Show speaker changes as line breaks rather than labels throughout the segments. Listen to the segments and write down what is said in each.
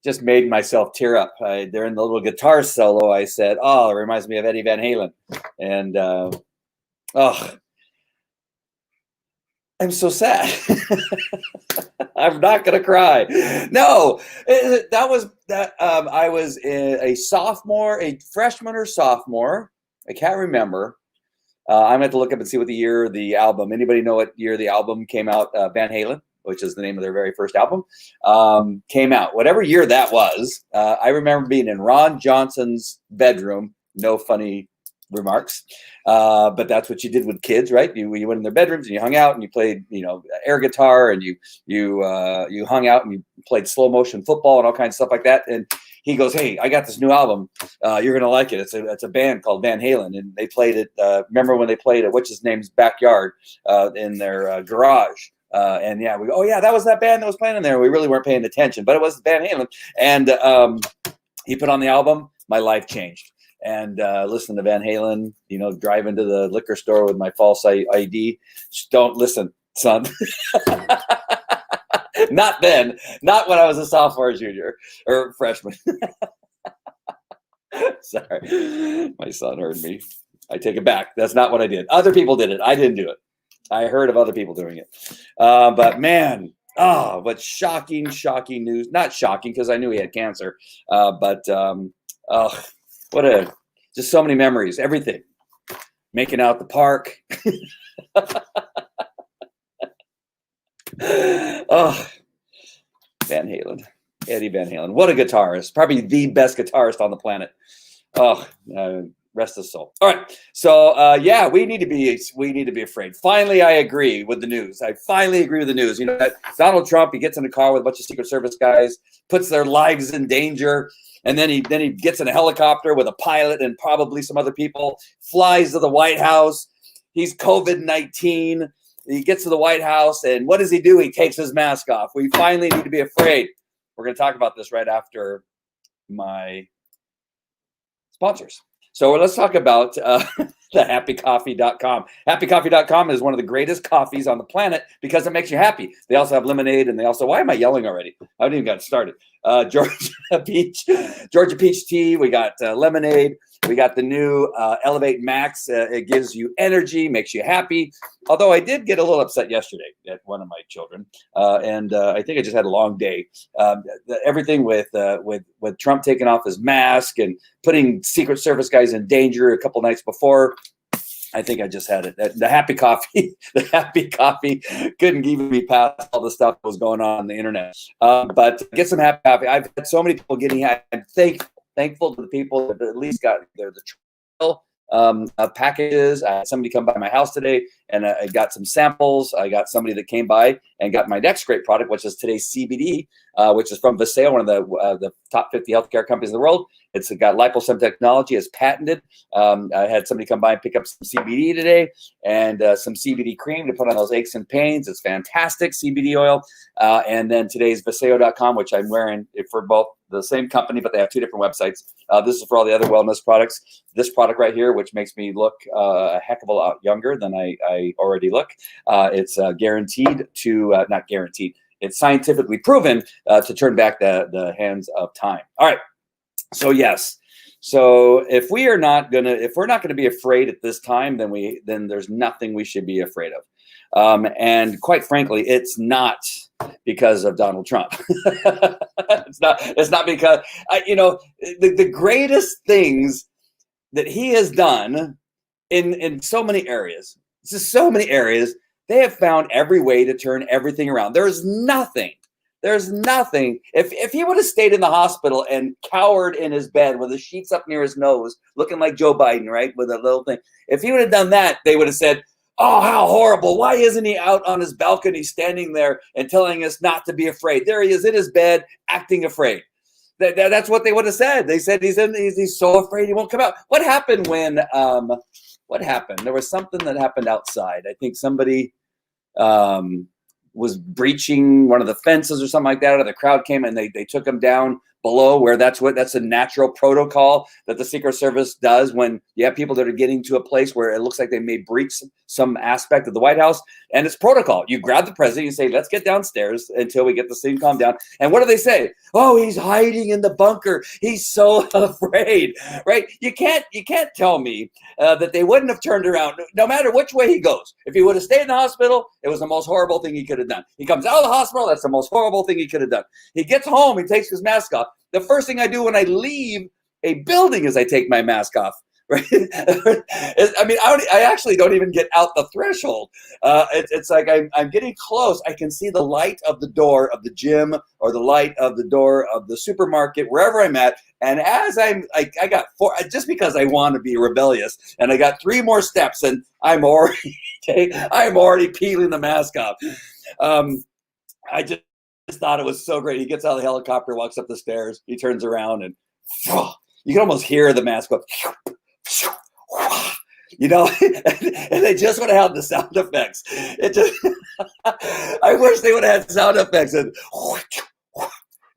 just made myself tear up. During the little guitar solo, I said, "Oh, it reminds me of Eddie Van Halen," and oh, I'm so sad. I'm not gonna cry. No, that was that. I was a sophomore, a freshman or sophomore. I can't remember. I'm gonna have to look up and see what the year the album. Anybody know what year the album came out? Van Halen, which is the name of their very first album, came out. Whatever year that was, I remember being in Ron Johnson's bedroom. No funny remarks, but that's what you did with kids, right? You went in their bedrooms and you hung out and you played, air guitar, and you hung out and you played slow motion football and all kinds of stuff like that. And he goes, "Hey, I got this new album. You're gonna like it. It's a band called Van Halen, and they played it. Remember when they played it? What's his name's backyard in their garage?" And yeah, we go, "Oh yeah, that was that band that was playing in there." We really weren't paying attention, but it was Van Halen. And he put on the album. My life changed. And listen to Van Halen, driving to the liquor store with my false ID. Just don't listen, son. Not then. Not when I was a sophomore, junior, or freshman. Sorry. My son heard me. I take it back. That's not what I did. Other people did it. I didn't do it. I heard of other people doing it. But man, what shocking news. Not shocking because I knew he had cancer. Just so many memories, everything. Making out the park. Oh, Van Halen, Eddie Van Halen. What a guitarist. Probably the best guitarist on the planet. Oh, rest his soul. All right. So we need to be afraid. Finally, I agree with the news. I finally agree with the news. That Donald Trump, he gets in a car with a bunch of Secret Service guys, puts their lives in danger. And then he gets in a helicopter with a pilot and probably some other people, flies to the White House. He's COVID-19. He gets to the White House, and what does he do? He takes his mask off. We finally need to be afraid. We're going to talk about this right after my sponsors. So let's talk about the happycoffee.com. Happycoffee.com is one of the greatest coffees on the planet because it makes you happy. They also have lemonade, and they also, why am I yelling already? I haven't even got started. Georgia peach tea. We got lemonade. We got the new Elevate Max. It gives you energy, makes you happy. Although I did get a little upset yesterday at one of my children, and I think I just had a long day. Everything with Trump taking off his mask and putting Secret Service guys in danger a couple nights before. I think I just had it. The happy coffee couldn't even be past all the stuff that was going on the internet. But get some happy coffee. I've had so many people getting. I'm thankful to the people that at least got the trail packages. I had somebody come by my house today, and I got some samples. I got somebody that came by and got my next great product, which is today's CBD, which is from Viseo, one of the top 50 healthcare companies in the world. It's got liposome technology. It's patented. I had somebody come by and pick up some CBD today and some CBD cream to put on those aches and pains. It's fantastic CBD oil. And then today's Viseo.com, which I'm wearing for both the same company, but they have two different websites. This is for all the other wellness products. This product right here, which makes me look a heck of a lot younger than I already look. It's guaranteed to, not guaranteed, it's scientifically proven to turn back the hands of time. All right. So yes. So if we're not gonna be afraid at this time, then there's nothing we should be afraid of. And quite frankly, it's not because of Donald Trump. It's not because the greatest things that he has done in so many areas. Just so many areas. They have found every way to turn everything around. There's nothing. If he would have stayed in the hospital and cowered in his bed with the sheets up near his nose, looking like Joe Biden, right, with a little thing. If he would have done that, they would have said, "Oh, how horrible. Why isn't he out on his balcony standing there and telling us not to be afraid? There he is in his bed acting afraid." That's what they would have said. They said he's so afraid he won't come out. What happened when what happened? There was something that happened outside. I think somebody was breaching one of the fences or something like that, or the crowd came and they took him down below, where that's a natural protocol that the Secret Service does when you have people that are getting to a place where it looks like they may breach some aspect of the White House. And it's protocol. You grab the president, you say, let's get downstairs until we get the scene calmed down. And what do they say? Oh, he's hiding in the bunker. He's so afraid, right? You can't tell me that they wouldn't have turned around no matter which way he goes. If he would have stayed in the hospital, it was the most horrible thing he could have done. He comes out of the hospital, that's the most horrible thing he could have done. He gets home, he takes his mask off. The first thing I do when I leave a building is I take my mask off. Right? I mean, I actually don't even get out the threshold. It's like I'm getting close. I can see the light of the door of the gym or the light of the door of the supermarket, wherever I'm at. And as I got 4, just because I want to be rebellious, and I got 3 more steps, and I'm already peeling the mask off. I just thought it was so great. He gets out of the helicopter, walks up the stairs, he turns around, and you can almost hear the mask go. You know, and they just would have had the sound effects. I wish they would have had sound effects, and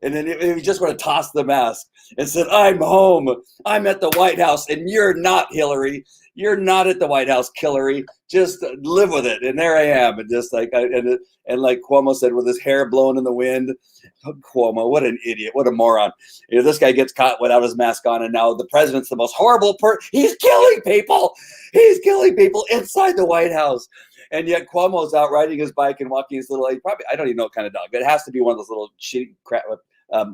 then he just would have tossed the mask and said, "I'm home. I'm at the White House, and you're not, Hillary. You're not at the White House, Hillary. Just live with it." And there I am, and just like and like Cuomo said, with his hair blowing in the wind. Cuomo, what an idiot, what a moron. You know, this guy gets caught without his mask on, and now the president's the most horrible person. He's killing people. He's killing people inside the White House. And yet Cuomo's out riding his bike and walking his little, I don't even know what kind of dog, but it has to be one of those little shitty crap,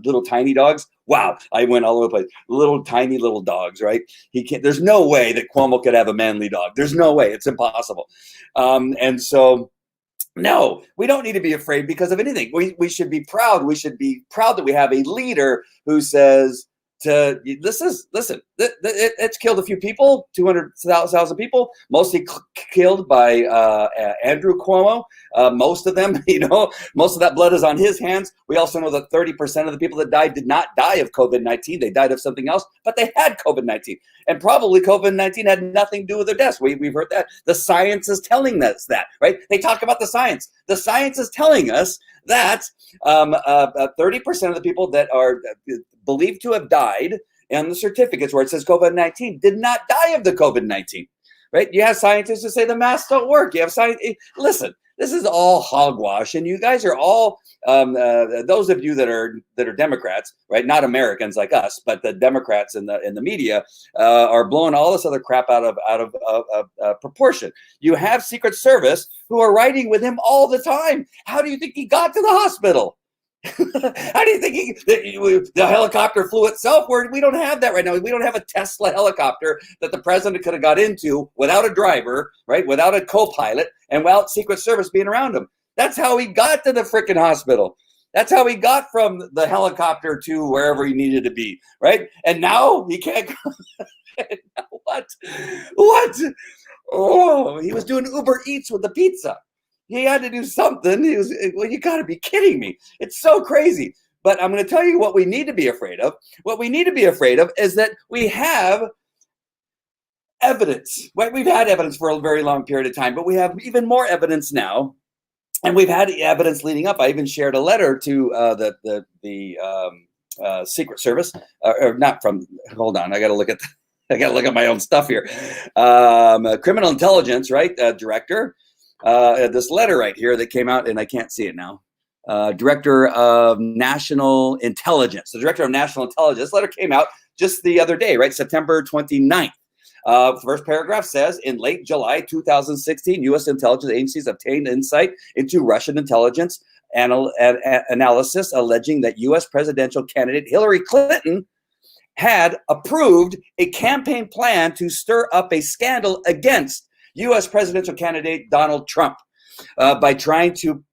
little tiny dogs. Wow, I went all over the place. Little tiny little dogs, right? He can't. There's no way that Cuomo could have a manly dog. There's no way. It's impossible. And so, no, we don't need to be afraid because of anything. We should be proud. We should be proud that we have a leader who says, it's killed a few people, 200,000 people, mostly killed by Andrew Cuomo. Most of them, most of that blood is on his hands. We also know that 30% of the people that died did not die of COVID-19. They died of something else, but they had COVID-19. And probably COVID-19 had nothing to do with their deaths. We've heard that. The science is telling us that, right? They talk about the science. The science is telling us that 30% of the people that are believed to have died and the certificates where it says COVID-19 did not die of the COVID-19, right? You have scientists who say the masks don't work. You have listen, this is all hogwash, and you guys are all those of you that are Democrats, right? Not Americans like us, but the Democrats in the media are blowing all this other crap out of proportion. You have Secret Service who are riding with him all the time. How do you think he got to the hospital? How do you think the helicopter flew itself? We don't have that right now. We don't have a Tesla helicopter that the president could have got into without a driver, right? Without a co-pilot and without Secret Service being around him. That's how he got to the freaking hospital. That's how he got from the helicopter to wherever he needed to be, right? And now he can't go. What? Oh, he was doing Uber Eats with the pizza. He had to do something. You got to be kidding me. It's so crazy. But I'm going to tell you what we need to be afraid of. What we need to be afraid of is that we have evidence. We've had evidence for a very long period of time, but we have even more evidence now. And we've had evidence leading up. I even shared a letter to the Secret Service, or not from. Hold on, I got to look at my own stuff here. Criminal intelligence, right? Director. This letter right here that came out, and I can't see it now. Director of National Intelligence. The Director of National Intelligence. This letter came out just the other day, right? September 29th. First paragraph says, in late July 2016, U.S. intelligence agencies obtained insight into Russian intelligence analysis alleging that U.S. presidential candidate Hillary Clinton had approved a campaign plan to stir up a scandal against U.S. presidential candidate Donald Trump by tying him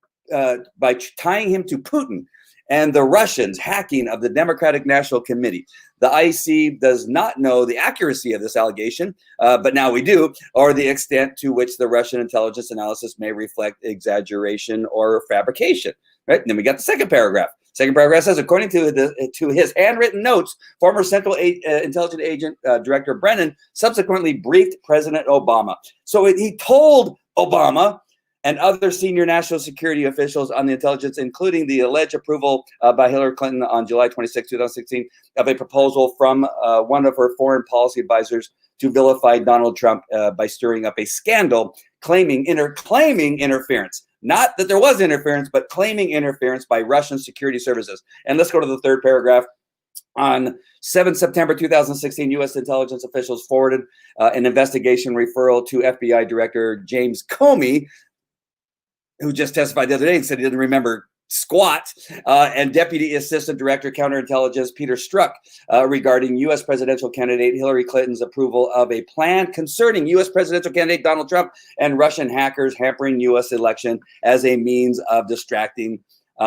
to Putin and the Russians hacking of the Democratic National Committee. The IC does not know the accuracy of this allegation, but now we do, or the extent to which the Russian intelligence analysis may reflect exaggeration or fabrication. Right? And then we got the second paragraph. Second paragraph says, according to his handwritten notes, former Central Intelligence Agent Director Brennan subsequently briefed President Obama. So he told Obama, and other senior national security officials on the intelligence, including the alleged approval by Hillary Clinton on July 26, 2016, of a proposal from one of her foreign policy advisors to vilify Donald Trump by stirring up a scandal, claiming interference. Not that there was interference, but claiming interference by Russian security services. And let's go to the third paragraph. On 7 September 2016, U.S. intelligence officials forwarded an investigation referral to FBI Director James Comey, who just testified the other day and said he didn't remember squat, and Deputy Assistant Director Counterintelligence Peter Strzok regarding U.S. presidential candidate Hillary Clinton's approval of a plan concerning U.S. presidential candidate Donald Trump and Russian hackers hampering U.S. election as a means of distracting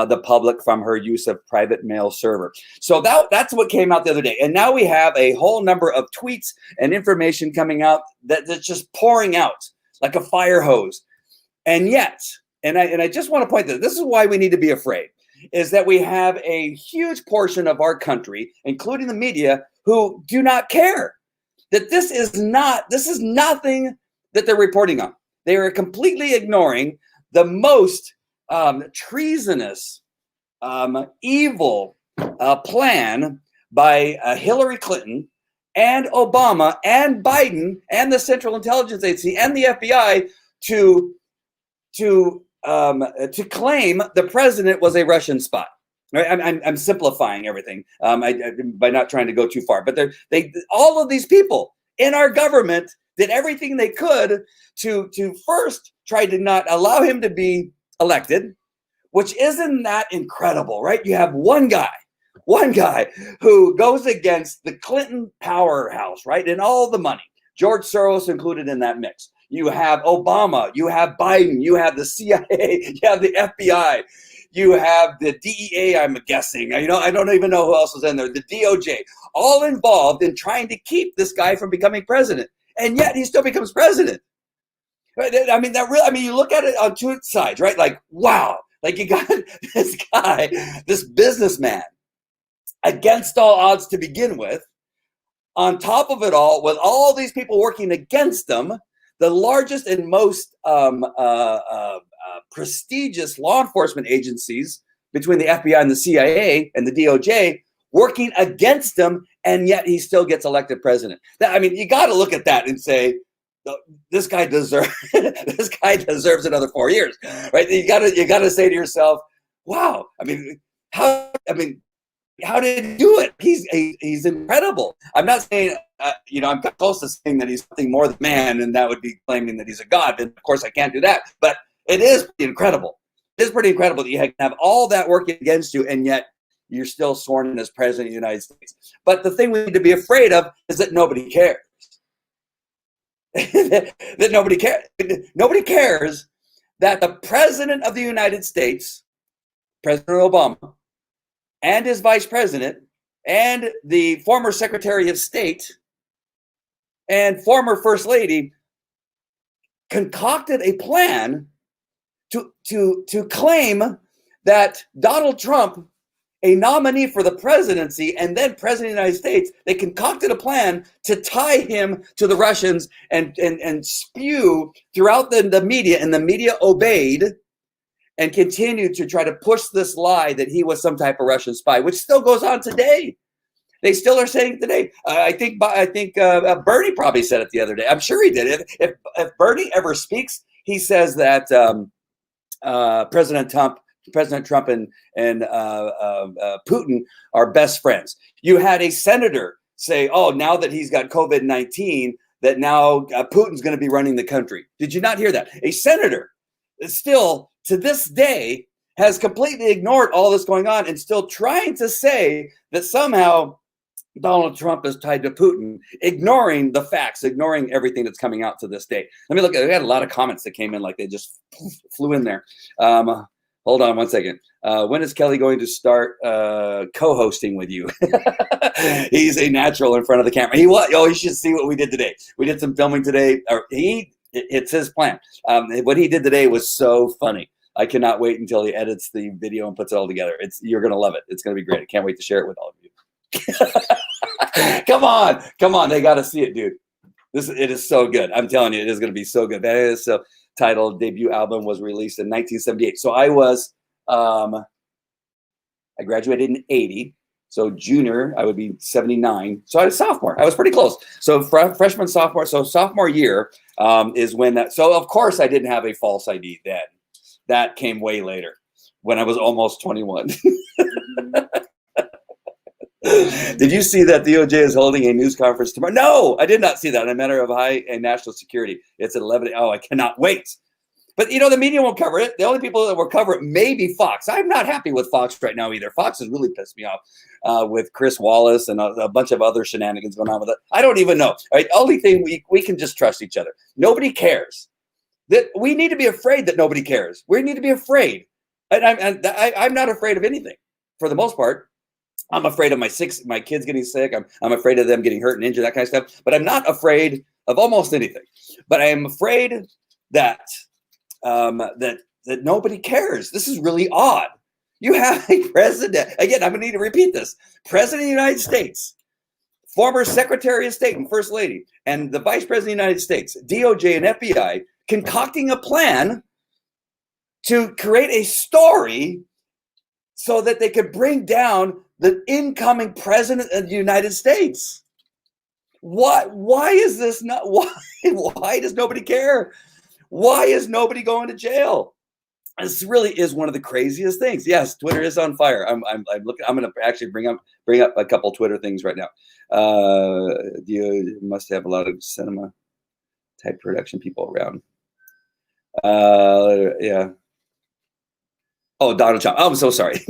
the public from her use of private mail server. So that's what came out the other day. And now we have a whole number of tweets and information coming out that's just pouring out like a fire hose. And yet, and I just want to point this is why we need to be afraid, is that we have a huge portion of our country, including the media, who do not care that this is nothing that they're reporting on. They are completely ignoring the most treasonous, evil plan by Hillary Clinton and Obama and Biden and the Central Intelligence Agency and the FBI to claim the president was a Russian spy. Right? I'm simplifying everything by not trying to go too far, but all of these people in our government did everything they could to first try to not allow him to be elected, which isn't that incredible, right? You have one guy who goes against the Clinton powerhouse, right? And all the money, George Soros included in that mix. You have Obama, you have Biden, you have the CIA, you have the FBI, you have the DEA, I'm guessing. I don't even know who else was in there, the DOJ, all involved in trying to keep this guy from becoming president. And yet he still becomes president. Right? I mean, you look at it on two sides, right? Like, wow, like you got this guy, this businessman, against all odds to begin with. On top of it all, with all these people working against them, the largest and most prestigious law enforcement agencies between the FBI and the CIA and the DOJ working against him, and yet he still gets elected president. You got to look at that and say, this guy deserves another 4 years, right? You got to say to yourself, wow. How did he do it? He's incredible. I'm not saying I'm close to saying that he's something more than man, and that would be claiming that he's a god. And of course, I can't do that. But it is pretty incredible. It is pretty incredible that you have all that working against you, and yet you're still sworn in as president of the United States. But the thing we need to be afraid of is that nobody cares. that nobody cares. Nobody cares that the president of the United States, President Obama, and his vice president, and the former Secretary of State, and former First Lady concocted a plan to claim that Donald Trump, a nominee for the presidency and then president of the United States, they concocted a plan to tie him to the Russians and spew throughout the media, and the media obeyed and continued to try to push this lie that he was some type of Russian spy, which still goes on today. They still are saying today. I think Bernie probably said it the other day. I'm sure he did. If Bernie ever speaks, he says that President Trump and Putin are best friends. You had a senator say, "Oh, now that he's got COVID-19, that now Putin's going to be running the country." Did you not hear that? A senator still, to this day, has completely ignored all this going on and still trying to say that somehow Donald Trump is tied to Putin, ignoring the facts, ignoring everything that's coming out to this day. Let me look at it. We had a lot of comments that came in like they just flew in there. Hold on one second. When is Kelly going to start co-hosting with you? He's a natural in front of the camera. You should see what we did today. We did some filming today. It's his plan. What he did today was so funny. I cannot wait until he edits the video and puts it all together. You're going to love it. It's going to be great. I can't wait to share it with all of you. Come on. They got to see it, dude. It is so good. I'm telling you, it is going to be so good. That is titled debut album was released in 1978. So I was, I graduated in 80. So junior, I would be 79. So I was sophomore. I was pretty close. So freshman, sophomore. So sophomore year is when that. So of course I didn't have a false ID then. That came way later when I was almost 21. Did you see that DOJ is holding a news conference tomorrow? No, I did not see that. In a matter of high and national security. It's at 11. Oh, I cannot wait. But, you know, the media won't cover it. The only people that will cover it may be Fox. I'm not happy with Fox right now either. Fox has really pissed me off with Chris Wallace and a bunch of other shenanigans going on with it. I don't even know. All right, only thing we can just trust each other. Nobody cares. That we need to be afraid that nobody cares. We need to be afraid. And I'm not afraid of anything for the most part. I'm afraid of my kids getting sick. I'm afraid of them getting hurt and injured, that kind of stuff. But I'm not afraid of almost anything. But I am afraid that that nobody cares. This is really odd. You have a president. Again, I'm going to need to repeat this. President of the United States, former Secretary of State and First Lady, and the Vice President of the United States, DOJ and FBI, concocting a plan to create a story so that they could bring down the incoming President of the United States. Why is this not? Why does nobody care? Why is nobody going to jail? This really is one of the craziest things. Yes, Twitter is on fire. I'm looking. I'm going to actually bring up a couple Twitter things right now. You must have a lot of cinema type production people around. Yeah. Oh, Donald Trump. Oh, I'm so sorry.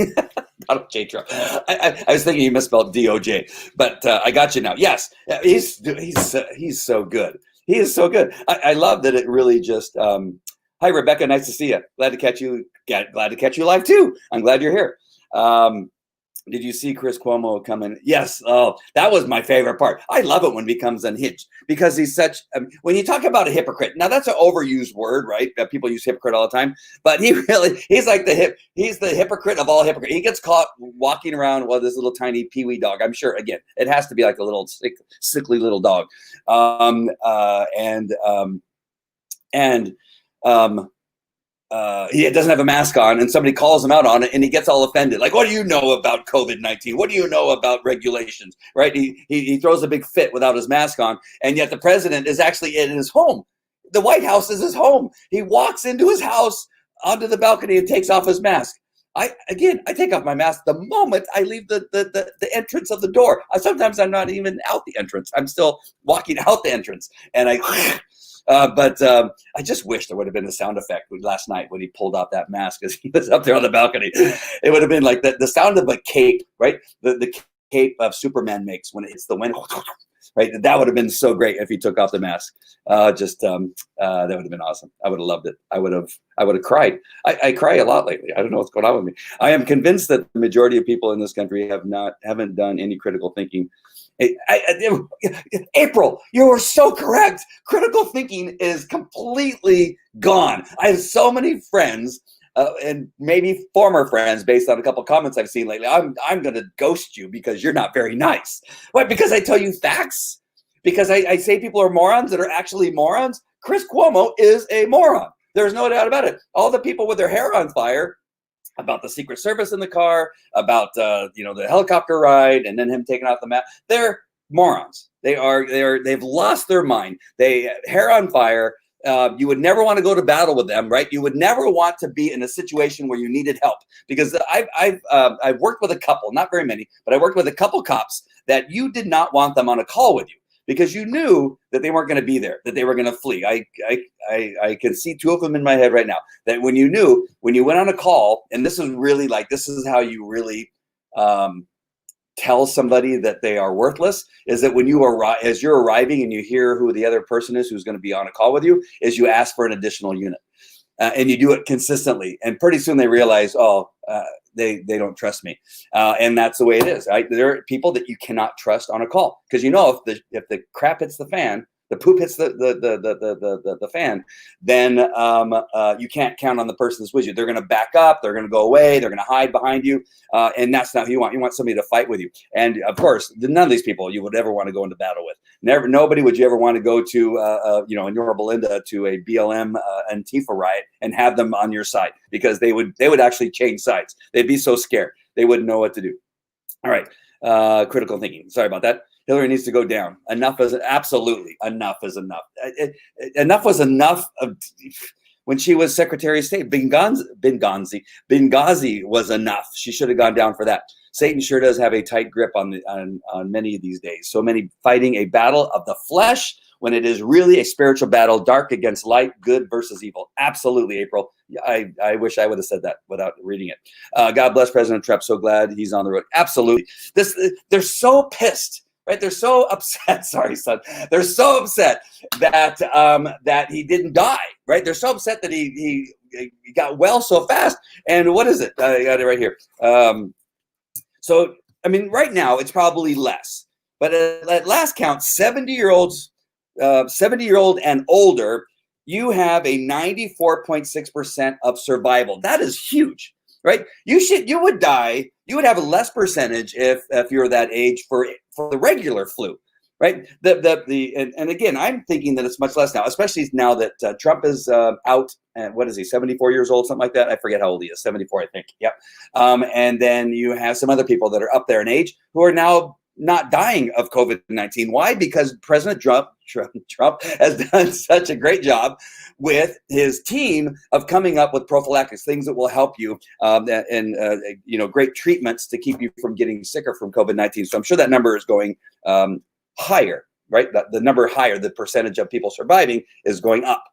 Donald J. Trump. I was thinking you misspelled DOJ, but I got you now. Yes, he's so good. He is so good. I love that it really just. Hi, Rebecca. Nice to see you. Glad to catch you. Glad to catch you live too. I'm glad you're here. Did you see Chris Cuomo come in? Yes. Oh, that was my favorite part. I love it when he becomes unhinged because he's such. When you talk about a hypocrite, now that's an overused word, right? People use hypocrite all the time, but he's like he's the hypocrite of all hypocrites. He gets caught walking around with this little tiny peewee dog. I'm sure. Again, it has to be like a little sickly little dog, he doesn't have a mask on and somebody calls him out on it and he gets all offended. Like, what do you know about COVID-19? What do you know about regulations? Right? He throws a big fit without his mask on. And yet the president is actually in his home. The White House is his home. He walks into his house onto the balcony and takes off his mask. I take off my mask the moment I leave the entrance of the door. Sometimes I'm not even out the entrance. I'm still walking out the entrance and but I just wish there would have been a sound effect last night when he pulled off that mask as he was up there on the balcony. It would have been like the sound of a cape, right? The cape of Superman makes when it hits the wind, right? That would have been so great if he took off the mask. That would have been awesome. I would have loved it. I would have cried. I cry a lot lately. I don't know what's going on with me. I am convinced that the majority of people in this country haven't done any critical thinking. April, you are so correct. Critical thinking is completely gone. I have so many friends and maybe former friends based on a couple comments I've seen lately. I'm going to ghost you because you're not very nice. Why? Because I tell you facts? Because I say people are morons that are actually morons? Chris Cuomo is a moron. There's no doubt about it. All the people with their hair on fire about the Secret Service in the car, about the helicopter ride, and then him taking off the mask. They're morons. They've lost their mind. They hair on fire. You would never want to go to battle with them, right? You would never want to be in a situation where you needed help, because I've worked with a couple, not very many, but I worked with a couple cops that you did not want them on a call with you, because you knew that they weren't going to be there, that they were going to flee. I can see two of them in my head right now, that when you went on a call, and this is how you really tell somebody that they are worthless, is that when you arrive, as you're arriving and you hear who the other person is who's going to be on a call with you, is you ask for an additional unit. And you do it consistently. And pretty soon they realize, they don't trust me. And that's the way it is. Right? There are people that you cannot trust on a call, because if the crap hits the fan, the poop hits the fan, then you can't count on the person that's with you. They're going to back up. They're going to go away. They're going to hide behind you. And that's not who you want. You want somebody to fight with you. And of course, none of these people you would ever want to go into battle with. Nobody would you ever want to go to, in Yorba Linda to a BLM Antifa riot and have them on your side, because they would actually change sides. They'd be so scared. They wouldn't know what to do. All right. Critical thinking. Sorry about that. Hillary needs to go down. Enough is absolutely enough is enough. Enough was enough of when she was Secretary of State. Benghazi was enough. She should have gone down for that. Satan sure does have a tight grip on many of these days. So many fighting a battle of the flesh when it is really a spiritual battle, dark against light, good versus evil. Absolutely, April. I wish I would have said that without reading it. God bless President Trump. So glad he's on the road. Absolutely. They're so pissed. Right, they're so upset. Sorry, son. They're so upset that that he didn't die. Right, they're so upset that he got well so fast. And what is it? I got it right here. So I mean, right now it's probably less, but at last count, 70-year-old and older, you have a 94.6% of survival. That is huge. Right, you would die. You would have a less percentage if you're that age for the regular flu, right? And again, I'm thinking that it's much less now, especially now that Trump is out. And what is he? 74 years old, something like that. I forget how old he is. 74, I think. Yep. And then you have some other people that are up there in age who are now not dying of COVID-19. Why? Because President Trump has done such a great job with his team of coming up with prophylactics, things that will help you, and great treatments to keep you from getting sicker from COVID-19. So I'm sure that number is going higher, right? The number higher, the percentage of people surviving is going up.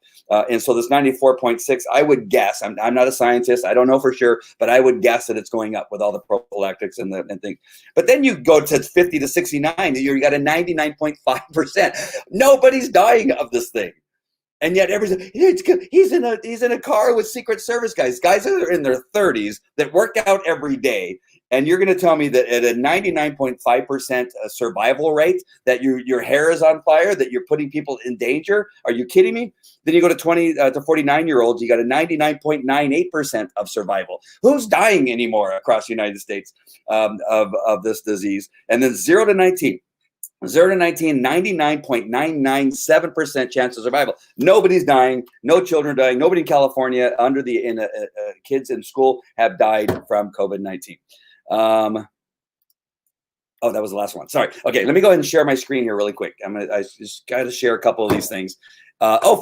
And so this 94.6, I would guess, I'm not a scientist, I don't know for sure, but I would guess that it's going up with all the prophylactics and things. But then you go to 50 to 69, you got a 99.5%. Nobody's dying of this thing. And yet everybody's, he's in a car with Secret Service guys that are in their 30s that work out every day. And you're going to tell me that at a 99.5% survival rate, that your hair is on fire, that you're putting people in danger? Are you kidding me? Then you go to 20 to 49-year-olds, you got a 99.98% of survival. Who's dying anymore across the United States of this disease? And then 0 to 19. 0 to 19, 99.997% chance of survival. Nobody's dying. No children dying. Nobody in California kids in school have died from COVID-19. Oh, that was the last one. Sorry. Okay, let me go ahead and share my screen here really quick. I just got to share a couple of these things.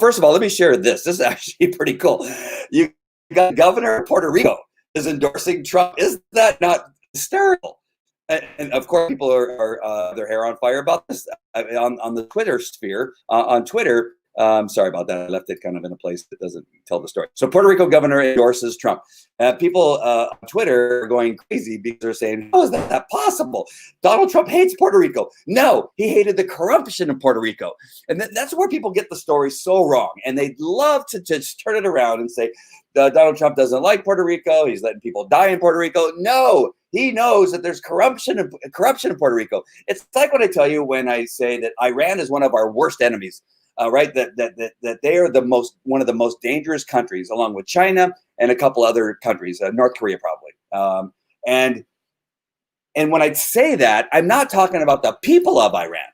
First of all, let me share this. This is actually pretty cool. You got Governor of Puerto Rico is endorsing Trump. Is that not hysterical? And of course, people are their hair on fire about this on the Twitter sphere. On Twitter, sorry about that. I left it kind of in a place that doesn't tell the story. So Puerto Rico governor endorses Trump. People on Twitter are going crazy because they're saying, how is that possible? Donald Trump hates Puerto Rico. No, he hated the corruption in Puerto Rico. And that's where people get the story so wrong. And they love to just turn it around and say, Donald Trump doesn't like Puerto Rico. He's letting people die in Puerto Rico. No, he knows that there's corruption in Puerto Rico. It's like what I tell you when I say that Iran is one of our worst enemies. Right, that they are one of the most dangerous countries, along with China and a couple other countries, North Korea probably. And when I say that, I'm not talking about the people of Iran.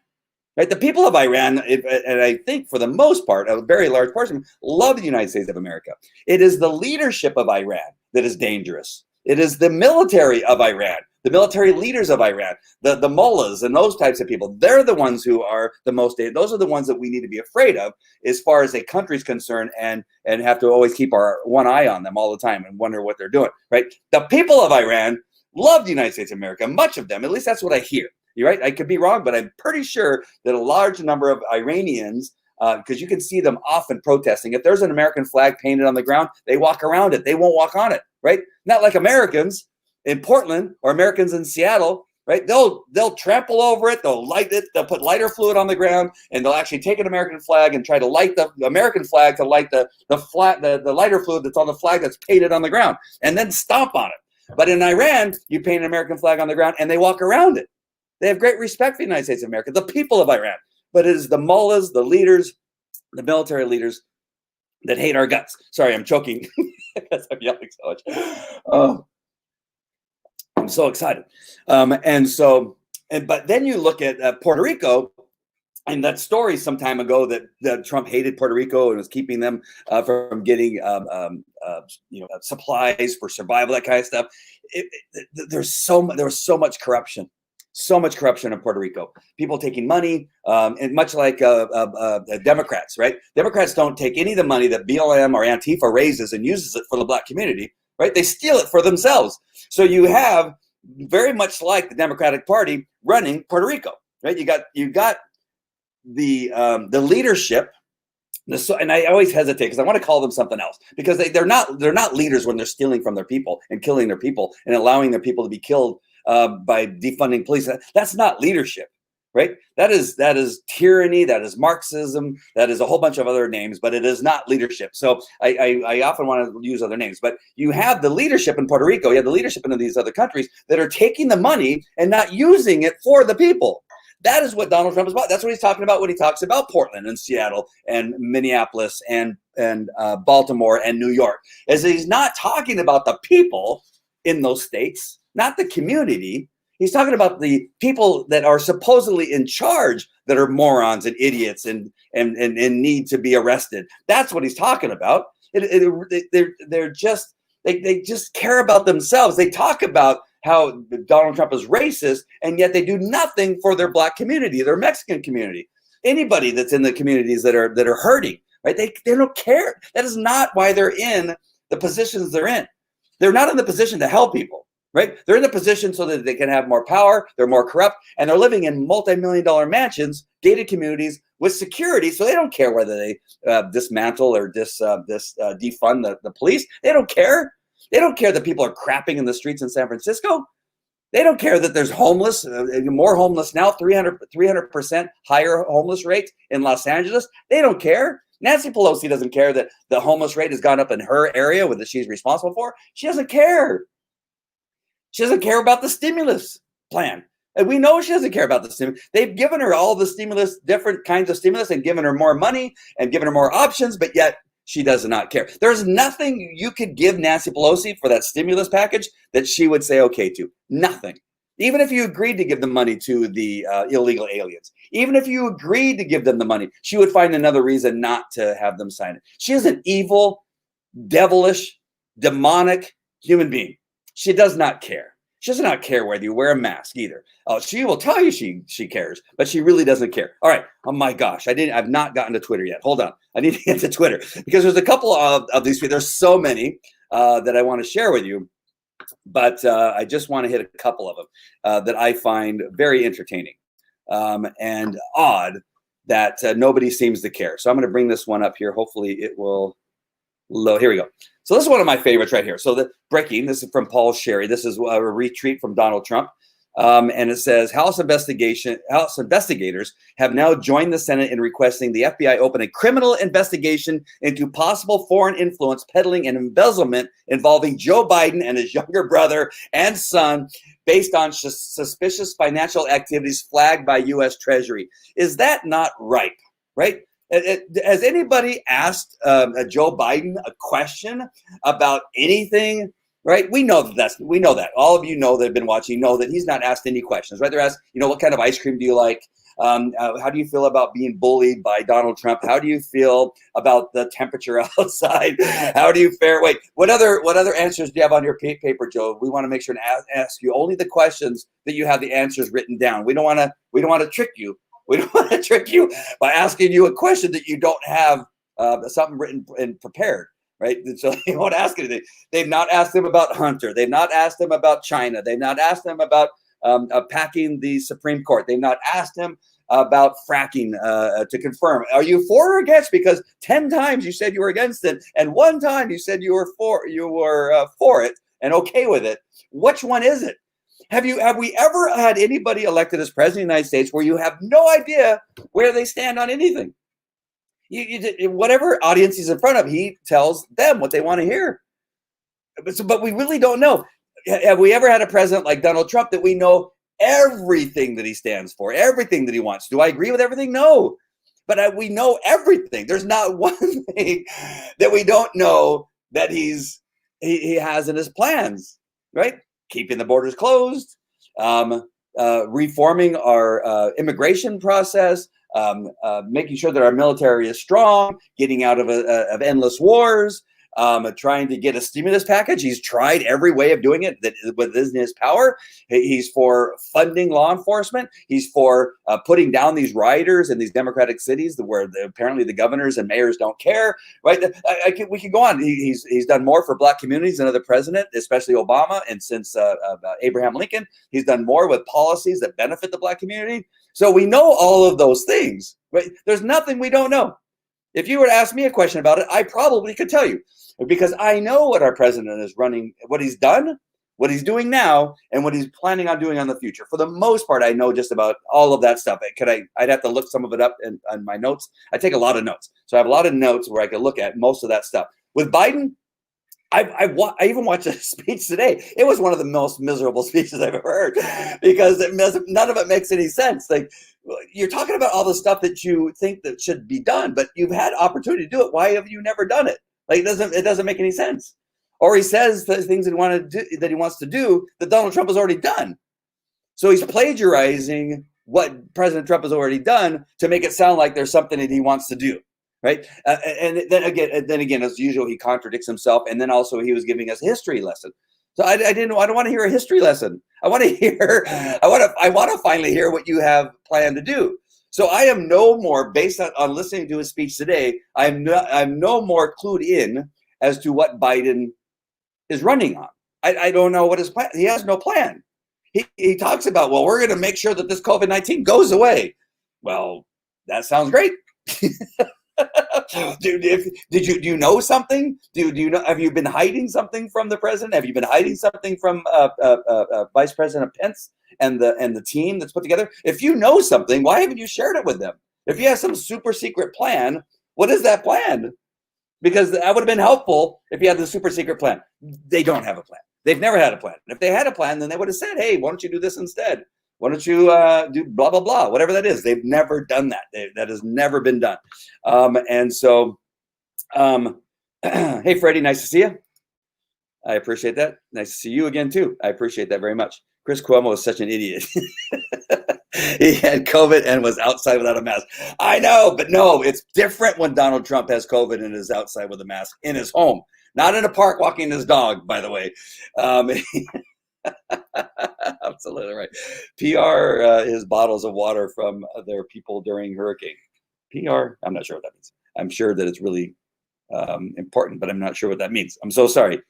Right, the people of Iran, and I think for the most part, a very large portion, love the United States of America. It is the leadership of Iran that is dangerous. It is the military of Iran, the military leaders of Iran, the mullahs and those types of people. They're the ones who are the most, those are the ones that we need to be afraid of as far as a country's concerned, and have to always keep our one eye on them all the time and wonder what they're doing, right? The people of Iran love the United States of America, much of them, at least that's what I hear. You're right, I could be wrong, but I'm pretty sure that a large number of Iranians, because you can see them often protesting. If there's an American flag painted on the ground, they walk around it. They won't walk on it, right? Not like Americans in Portland or Americans in Seattle, right? They'll trample over it. They'll light it. They'll put lighter fluid on the ground, and they'll actually take an American flag and try to light the American flag to light the lighter fluid that's on the flag that's painted on the ground, and then stomp on it. But in Iran, you paint an American flag on the ground, and they walk around it. They have great respect for the United States of America, the people of Iran. but it is the mullahs, the leaders, the military leaders that hate our guts. Sorry, I'm choking because I'm yelling so much. Oh, I'm so excited. But then you look at Puerto Rico, and that story some time ago that Trump hated Puerto Rico and was keeping them from getting supplies for survival, that kind of stuff. There was so much corruption. So much corruption in Puerto Rico. People taking money, and much like Democrats, right? Democrats don't take any of the money that BLM or Antifa raises and uses it for the Black community, right? They steal it for themselves. So you have very much like the Democratic Party running Puerto Rico, right? You got the leadership. And I always hesitate because I want to call them something else, because they're not leaders when they're stealing from their people and killing their people and allowing their people to be killed by defunding police. That's not leadership, right? That is tyranny. That is Marxism. That is a whole bunch of other names, but it is not leadership. So I often want to use other names, but you have the leadership in Puerto Rico. You have the leadership in these other countries that are taking the money and not using it for the people. That is what Donald Trump is about. That's what he's talking about when he talks about Portland and Seattle and Minneapolis and Baltimore and New York. As he's not talking about the people in those states, not the community. He's talking about the people that are supposedly in charge that are morons and idiots and need to be arrested. That's what he's talking about. They just care about themselves. They talk about how Donald Trump is racist, and yet they do nothing for their Black community, their Mexican community, anybody that's in the communities that are hurting, right? They don't care. That is not why they're in the positions they're in. They're not in the position to help people, right? They're in the position so that they can have more power, they're more corrupt, and they're living in multi-million-dollar mansions, gated communities with security, so they don't care whether they dismantle or defund the police. They don't care. They don't care that people are crapping in the streets in San Francisco. They don't care that there's homeless, more homeless now, 300% higher homeless rates in Los Angeles. They don't care. Nancy Pelosi doesn't care that the homeless rate has gone up in her area that she's responsible for. She doesn't care. She doesn't care about the stimulus plan. And we know she doesn't care about the stimulus. They've given her all the stimulus, different kinds of stimulus, and given her more money and given her more options, but yet she does not care. There's nothing you could give Nancy Pelosi for that stimulus package that she would say okay to. Nothing. Even if you agreed to give the money to the illegal aliens, even if you agreed to give them the money, she would find another reason not to have them sign it. She is an evil, devilish, demonic human being. She does not care. She does not care whether you wear a mask either. She will tell you she cares, but she really doesn't care. All right. Oh my gosh. I've not gotten to Twitter yet. Hold on. I need to get to Twitter because there's a couple of these. There's so many that I want to share with you, but I just want to hit a couple of them that I find very entertaining and odd that nobody seems to care. So I'm going to bring this one up here. Hopefully it will load. Here we go. So this is one of my favorites right here. So the breaking, this is from Paul Sherry. This is a retweet from Donald Trump. And it says, House investigators have now joined the Senate in requesting the FBI open a criminal investigation into possible foreign influence, peddling, and embezzlement involving Joe Biden and his younger brother and son based on suspicious financial activities flagged by U.S. Treasury. Is that not ripe, right? Has anybody asked Joe Biden a question about anything? Right? We know that. All of you know that have been watching know that he's not asked any questions. Right? They're asked, what kind of ice cream do you like? How do you feel about being bullied by Donald Trump? How do you feel about the temperature outside? How do you fare? Wait, what other answers do you have on your paper, Joe? We want to make sure to ask you only the questions that you have the answers written down. We don't want to trick you. We don't want to trick you by asking you a question that you don't have something written and prepared, right? And so they won't ask anything. They've not asked him about Hunter. They've not asked him about China. They've not asked him about packing the Supreme Court. They've not asked him about fracking to confirm. Are you for or against? Because 10 times you said you were against it, and one time you said you were for it and okay with it. Which one is it? Have we ever had anybody elected as president of the United States where you have no idea where they stand on anything? Whatever audience he's in front of, he tells them what they want to hear. But we really don't know. Have we ever had a president like Donald Trump that we know everything that he stands for, everything that he wants. Do I agree with everything? No. But we know everything. There's not one thing that we don't know that he has in his plans, right? Keeping the borders closed, reforming our immigration process, making sure that our military is strong, getting out of endless wars, trying to get a stimulus package. He's tried every way of doing it that within his power. He's for funding law enforcement. He's for putting down these rioters in these democratic cities where apparently the governors and mayors don't care. Right? We can go on. He's done more for Black communities than other president, especially Obama, and since Abraham Lincoln, he's done more with policies that benefit the Black community. So we know all of those things. Right? There's nothing we don't know. If you were to ask me a question about it, I probably could tell you, because I know what our president is running, what he's done, what he's doing now, and what he's planning on doing on the future. For the most part, I know just about all of that stuff. I'd have to look some of it up on my notes. I take a lot of notes. So I have a lot of notes where I could look at most of that stuff. With Biden, I even watched a speech today. It was one of the most miserable speeches I've ever heard, because none of it makes any sense. Like, you're talking about all the stuff that you think that should be done, but you've had opportunity to do it. Why have you never done it? Like, it doesn't make any sense. Or he says the things that he wants to do that Donald Trump has already done. So he's plagiarizing what President Trump has already done to make it sound like there's something that he wants to do. Right. And then again, as usual, he contradicts himself. And then also he was giving us a history lesson. So I don't want to hear a history lesson. I want to finally hear what you have planned to do. So I am no more, based on listening to his speech today, I'm no more clued in as to what Biden is running on. I don't know what his plan. He has no plan. He talks about, well, we're going to make sure that this COVID-19 goes away. Well, that sounds great. Do you know something? Do you know? Have you been hiding something from the president? Have you been hiding something from Vice President Pence and the team that's put together? If you know something, why haven't you shared it with them? If you have some super secret plan, what is that plan? Because that would have been helpful if you had the super secret plan. They don't have a plan. They've never had a plan. If they had a plan, then they would have said, "Hey, why don't you do this instead? Why don't you do blah, blah, blah," whatever that is. They've never done that. That has never been done. And so, hey, Freddie, nice to see you. I appreciate that. Nice to see you again, too. I appreciate that very much. Chris Cuomo is such an idiot. He had COVID and was outside without a mask. I know, but no, it's different when Donald Trump has COVID and is outside with a mask in his home, not in a park walking his dog, by the way. Absolutely right. PR is bottles of water from their people during hurricane. PR, I'm not sure what that means. I'm sure that it's really important, but I'm not sure what that means. I'm so sorry.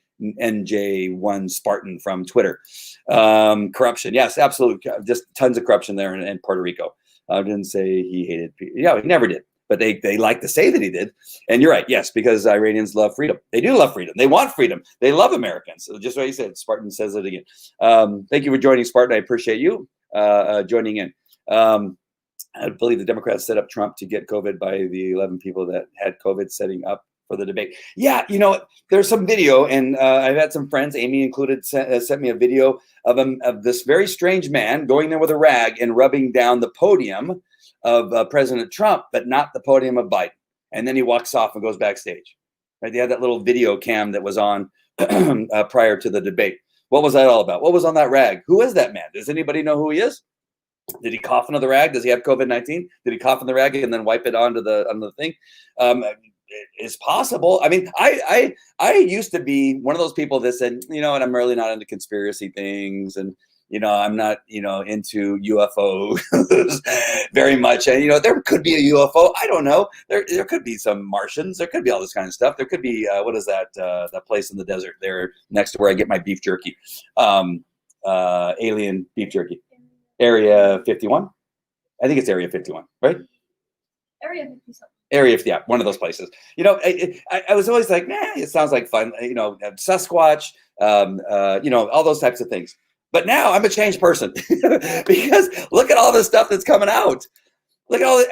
NJ1 Spartan from Twitter. Corruption. Yes, absolutely. Just tons of corruption there in Puerto Rico. I didn't say he hated people. Yeah, he never did. But they like to say that he did. And you're right. Yes, because Iranians love freedom. They do love freedom. They want freedom. They love Americans. So just what you said. Spartan says it again. Thank you for joining, Spartan. I appreciate you joining in. I believe the Democrats set up Trump to get COVID by the 11 people that had COVID setting up for the debate. Yeah, there's some video, and I've had some friends, Amy included, sent me a video of this very strange man going there with a rag and rubbing down the podium of President Trump, but not the podium of Biden. And then he walks off and goes backstage. Right? They had that little video cam that was on prior to the debate. What was that all about? What was on that rag? Who is that man? Does anybody know who he is? Did he cough into the rag? Does he have COVID-19? Did he cough in the rag and then wipe it onto the thing? It's possible. I mean, I used to be one of those people that said, and I'm really not into conspiracy things, and I'm not into UFOs very much. And there could be a UFO. I don't know. There could be some Martians. There could be all this kind of stuff. There could be what is that place in the desert there next to where I get my beef jerky, alien beef jerky. Area 51. I think it's Area 51, right?
Area 57.
Yeah, one of those places. I was always like, it sounds like fun. Sasquatch, all those types of things. But now I'm a changed person because look at all the stuff that's coming out. Look at all.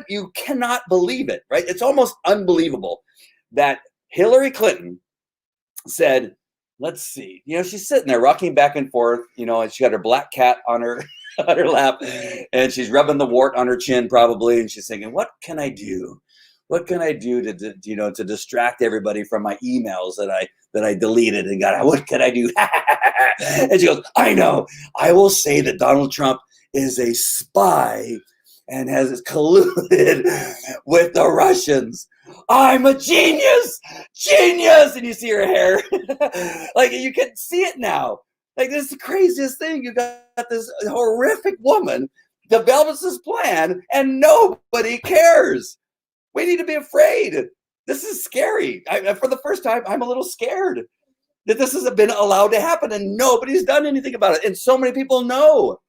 You cannot believe it, right? It's almost unbelievable that Hillary Clinton said, let's see. She's sitting there rocking back and forth, and she got her black cat on her on her lap, and she's rubbing the wart on her chin probably, and she's thinking, what can I do? What can I do to distract everybody from my emails that I deleted and got? What can I do? And she goes, I know. I will say that Donald Trump is a spy and has colluded with the Russians. I'm a genius. And you see her hair. Like, you can see it now. Like, this is the craziest thing. You got this horrific woman develops this plan and nobody cares. We need to be afraid. This is scary. For the first time, I'm a little scared that this has been allowed to happen and nobody's done anything about it. And so many people know.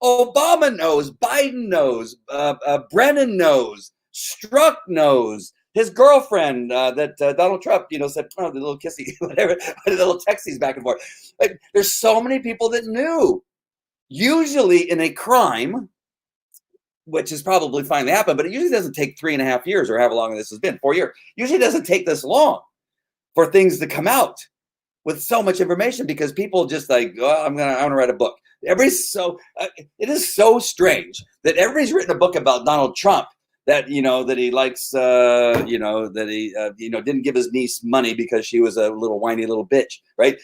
Obama knows. Biden knows. Brennan knows. Strzok knows. His girlfriend that Donald Trump, said, oh, the little kissy, whatever, the little texties back and forth. Like, there's so many people that knew. Usually in a crime, which is probably finally happened, but it usually doesn't take 3.5 years or however long this has been, 4 years. Usually doesn't take this long for things to come out with so much information because people just like, oh, I want to write a book. It is so strange that everybody's written a book about Donald Trump that, that he likes, that he, didn't give his niece money because she was a little whiny little bitch, right?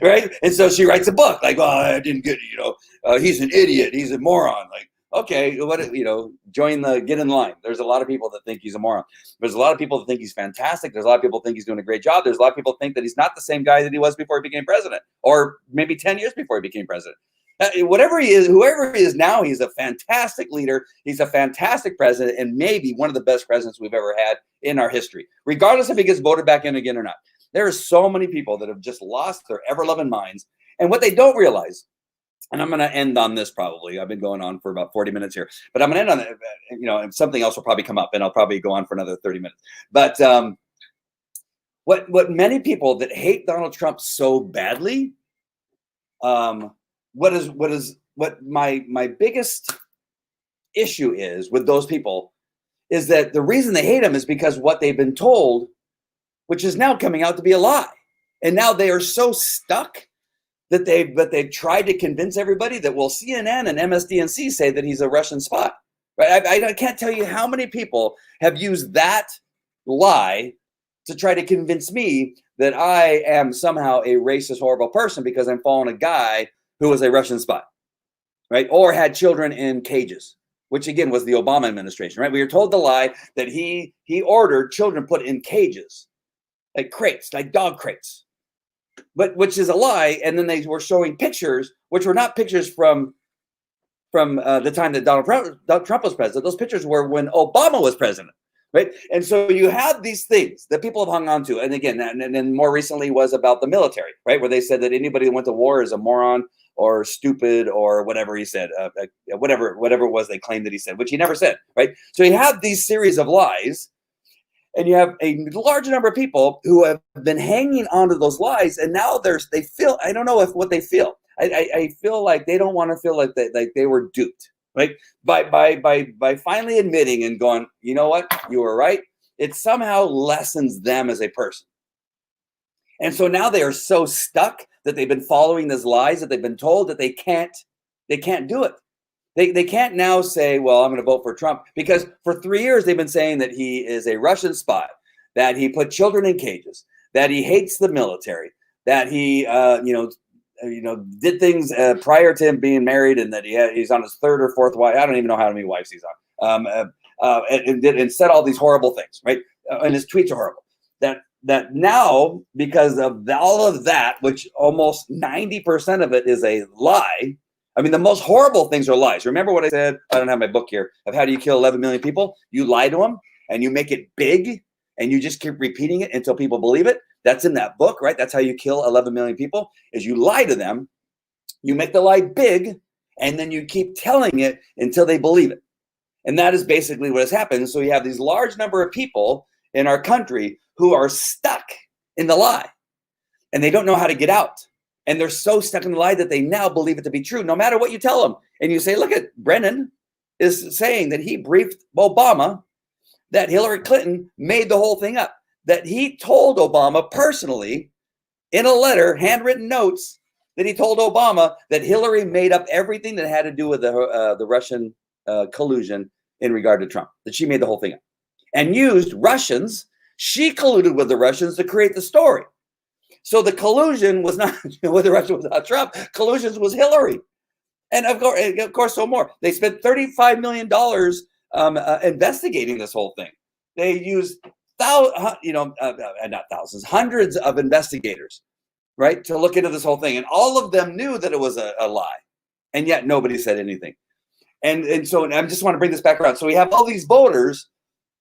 Right? And so she writes a book like, oh, I didn't get it, he's an idiot. He's a moron. Like, okay, get in line. There's a lot of people that think he's a moron. There's a lot of people that think he's fantastic. There's a lot of people that think he's doing a great job. There's a lot of people that think that he's not the same guy that he was before he became president, or maybe 10 years before he became president. Whatever he is, whoever he is now, he's a fantastic leader. He's a fantastic president, and maybe one of the best presidents we've ever had in our history, regardless if he gets voted back in again or not. There are so many people that have just lost their ever-loving minds, and what they don't realize. And I'm going to end on this probably. I've been going on for about 40 minutes here, but I'm going to end on it. And something else will probably come up, and I'll probably go on for another 30 minutes. But what many people that hate Donald Trump so badly, what my biggest issue is with those people is that the reason they hate him is because what they've been told, which is now coming out to be a lie, and now they are so stuck that they've tried to convince everybody that, well, CNN and MSDNC say that he's a Russian spy, right? I can't tell you how many people have used that lie to try to convince me that I am somehow a racist, horrible person because I'm following a guy who was a Russian spy, right? Or had children in cages, which again was the Obama administration, right? We were told the lie that he ordered children put in cages, like crates, like dog crates. But which is a lie, and then they were showing pictures, which were not pictures from the time that Donald Trump was president. Those pictures were when Obama was president, right? And so you have these things that people have hung on to, and again, and then more recently was about the military, right, where they said that anybody that went to war is a moron or stupid or whatever he said, whatever it was they claimed that he said, which he never said, right? So you have these series of lies. And you have a large number of people who have been hanging on to those lies, and now they feel, I don't know what they feel. I feel like they don't want to feel like they were duped, right? By finally admitting and going, you know what, you were right. It somehow lessens them as a person. And so now they are so stuck that they've been following these lies that they've been told that they can't do it. They can't now say, well, I'm going to vote for Trump, because for 3 years they've been saying that he is a Russian spy, that he put children in cages, that he hates the military, that he, did things prior to him being married, and that he's on his third or fourth wife. I don't even know how many wives he's on, and said all these horrible things, right? And his tweets are horrible. That now, because of all of that, which almost 90% of it is a lie. I mean, the most horrible things are lies. Remember what I said? I don't have my book here of how do you kill 11 million people? You lie to them and you make it big and you just keep repeating it until people believe it. That's in that book, right? That's how you kill 11 million people, is you lie to them, you make the lie big, and then you keep telling it until they believe it. And that is basically what has happened. So you have these large number of people in our country who are stuck in the lie and they don't know how to get out. And they're so stuck in the lie that they now believe it to be true, no matter what you tell them. And you say, look at Brennan is saying that he briefed Obama that Hillary Clinton made the whole thing up, that he told Obama personally in a letter, handwritten notes that he told Obama that Hillary made up everything that had to do with the Russian collusion in regard to Trump, that she made the whole thing up and used Russians. She colluded with the Russians to create the story. So the collusion was not with the Russians, was not Trump. Collusions was Hillary. And of course, so more. They spent $35 million investigating this whole thing. They used not thousands, hundreds of investigators, right, to look into this whole thing. And all of them knew that it was a lie. And yet nobody said anything. And so I just want to bring this back around. So we have all these voters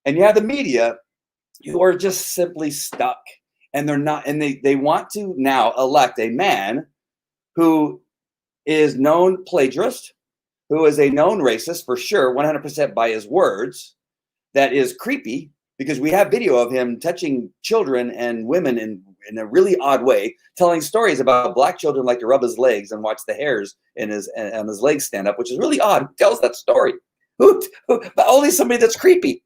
and you have the media who are just simply stuck. And they're not, and they want to now elect a man who is known plagiarist, who is a known racist for sure, 100% by his words, that is creepy because we have video of him touching children and women in a really odd way, telling stories about black children like to rub his legs and watch the hairs on his legs stand up, which is really odd. Who tells that story? But only somebody that's creepy.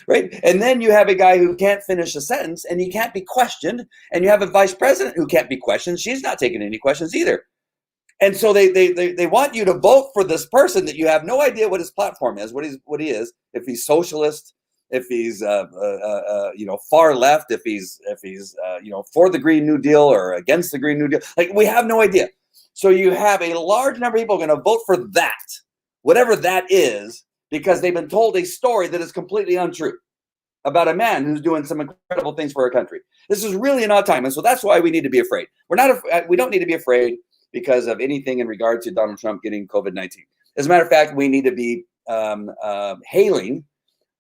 Right. And then you have a guy who can't finish a sentence and he can't be questioned. And you have a vice president who can't be questioned. She's not taking any questions either. And so they want you to vote for this person that you have no idea what his platform is, what he is, if he's socialist, if he's far left, if he's for the Green New Deal or against the Green New Deal. Like, we have no idea. So you have a large number of people going to vote for that, whatever that is, because they've been told a story that is completely untrue about a man who's doing some incredible things for our country. This is really an odd time. And so that's why we need to be afraid. We don't need to be afraid because of anything in regard to Donald Trump getting COVID-19. As a matter of fact, we need to be hailing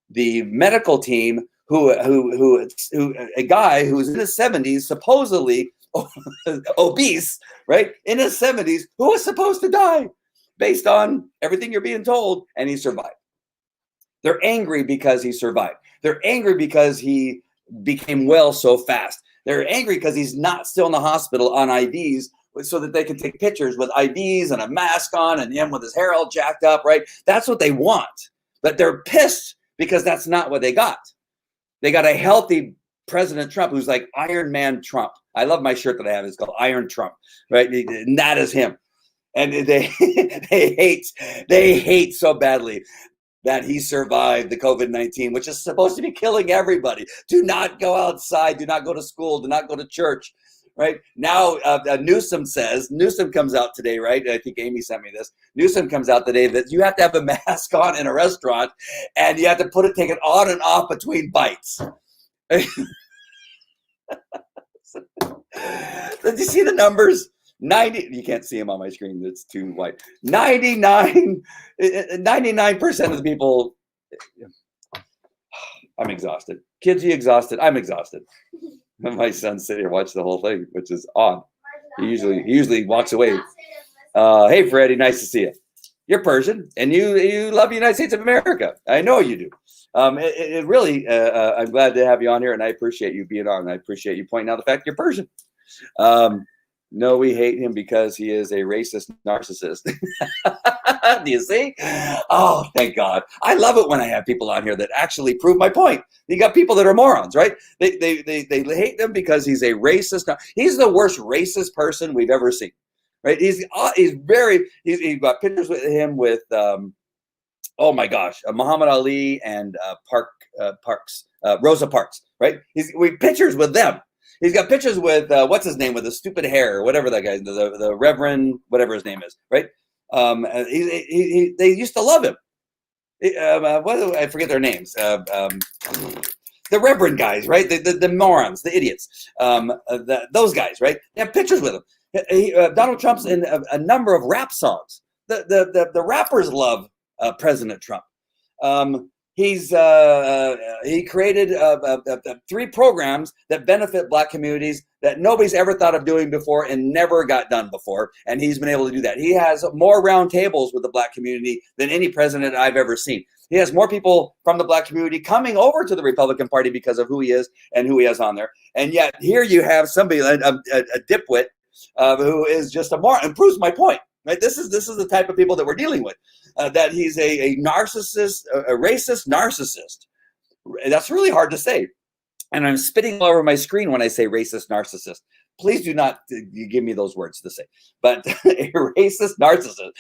the medical team who a guy who's in his 70s, supposedly obese, right? In his 70s, who was supposed to die based on everything you're being told, and he survived. They're angry because he survived. They're angry because he became well so fast. They're angry because he's not still in the hospital on IVs so that they can take pictures with IVs and a mask on and him with his hair all jacked up, right? That's what they want. But they're pissed because that's not what they got. They got a healthy President Trump who's like Iron Man Trump. I love my shirt that I have. It's called Iron Trump, right? And that is him. And they hate so badly that he survived the COVID-19, which is supposed to be killing everybody. Do not go outside. Do not go to school. Do not go to church. Right now, Newsom comes out today, right? I think Amy sent me this. Newsom comes out today that you have to have a mask on in a restaurant and you have to take it on and off between bites. Did you see the numbers? 90, you can't see them on my screen. It's too white. 99% of the people. I'm exhausted. Kids, you exhausted? I'm exhausted. My son's sitting here watching the whole thing, which is odd. He usually walks away. Hey, Freddie, nice to see you. You're Persian, and you love the United States of America. I know you do. It really, I'm glad to have you on here, and I appreciate you being on. I appreciate you pointing out the fact you're Persian. No, we hate him because he is a racist narcissist. Do you see? Oh, thank God. I love it when I have people on here that actually prove my point. You got people that are morons, right? They hate them because he's a racist. He's the worst racist person we've ever seen, right? He's got pictures with him with, oh my gosh, Muhammad Ali and Rosa Parks, right? We pictures with them. He's got pictures with what's his name with the stupid hair, or whatever that guy, the Reverend, whatever his name is, right? They used to love him. I forget their names. The Reverend guys, right? The morons, the idiots. Those guys, right? They have pictures with him. Donald Trump's in a number of rap songs. The rappers love President Trump. He created 3 programs that benefit Black communities that nobody's ever thought of doing before and never got done before. And he's been able to do that. He has more round tables with the Black community than any president I've ever seen. He has more people from the Black community coming over to the Republican Party because of who he is and who he has on there. And yet here you have somebody, a dipwit, who is just a moron, and proves my point. Right? This is the type of people that we're dealing with. That he's a narcissist, a racist narcissist. That's really hard to say. And I'm spitting all over my screen when I say racist narcissist. Please do not you give me those words to say. But a racist narcissist.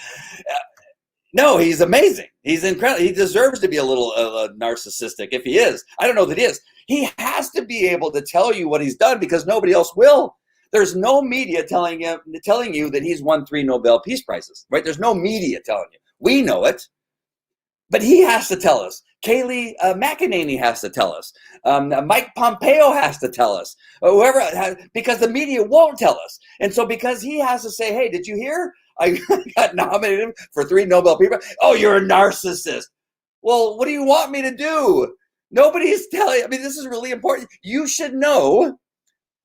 No, he's amazing. He's incredible. He deserves to be a little narcissistic if he is. I don't know that he is. He has to be able to tell you what he's done because nobody else will. There's no media telling you that he's won 3 Nobel Peace Prizes, right? There's no media telling you. We know it, but he has to tell us. Kayleigh McEnany has to tell us. Mike Pompeo has to tell us. Because the media won't tell us. And so because he has to say, hey, did you hear? I got nominated for 3 Nobel Peace Prizes. Oh, you're a narcissist. Well, what do you want me to do? Nobody's telling. I mean, this is really important. You should know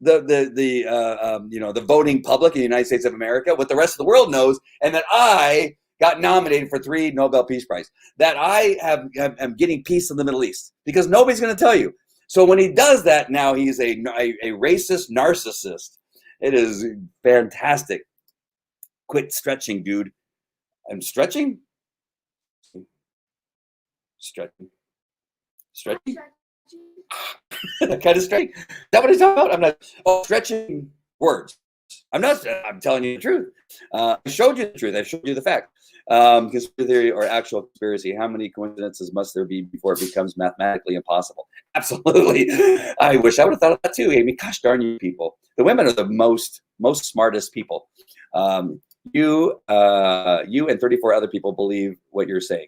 the voting public in the United States of America, what the rest of the world knows, and that I got nominated for 3 Nobel Peace Prize. That I am getting peace in the Middle East because nobody's going to tell you. So when he does that, now he's a racist narcissist. It is fantastic. Quit stretching, dude. I'm stretching. Stretching. Kind of stretching. Is that what he's talking about? I'm not stretching words. I'm telling you the truth. I showed you the truth. I showed you the fact. Conspiracy theory or actual conspiracy. How many coincidences must there be before it becomes mathematically impossible? Absolutely. I wish I would have thought of that too, Amy. Gosh darn you people. The women are the most smartest people. You and 34 other people believe what you're saying.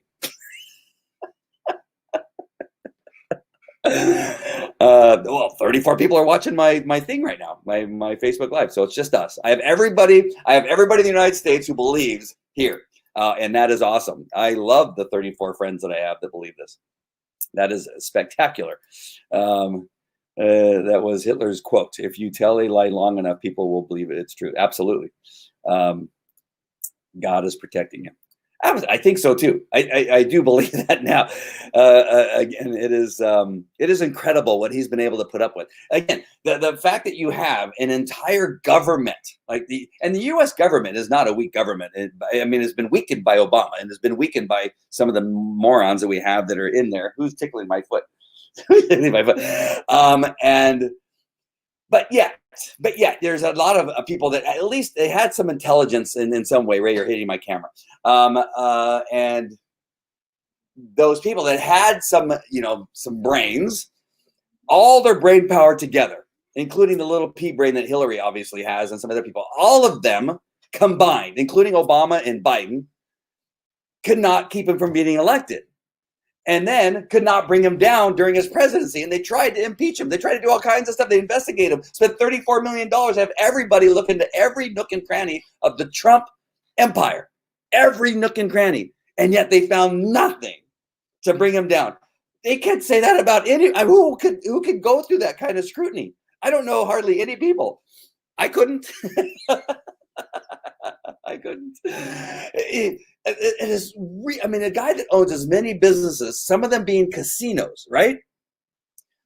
Well, 34 people are watching my thing right now, my Facebook Live. So it's just us. I have everybody in the United States who believes here. And that is awesome. I love the 34 friends that I have that believe this. That is spectacular. That was Hitler's quote. If you tell a lie long enough, people will believe it. It's true. Absolutely. God is protecting him. I think so too. I do believe that now. Again, it is incredible what he's been able to put up with. Again, the fact that you have an entire government and the U.S. government is not a weak government. It's been weakened by Obama and it's been weakened by some of the morons that we have that are in there. Who's tickling my foot? But yeah, there's a lot of people that at least they had some intelligence in some way. Ray, you're hitting my camera. And those people that had some brains, all their brain power together, including the little pea brain that Hillary obviously has and some other people, all of them combined, including Obama and Biden, could not keep him from being elected. And then could not bring him down during his presidency. And they tried to impeach him. They tried to do all kinds of stuff. They investigate him, spent $34 million, have everybody look into every nook and cranny of the Trump empire, every nook and cranny. And yet they found nothing to bring him down. They can't say that about who could go through that kind of scrutiny. I don't know hardly any people. I couldn't. I couldn't. It is. A guy that owns as many businesses, some of them being casinos, right?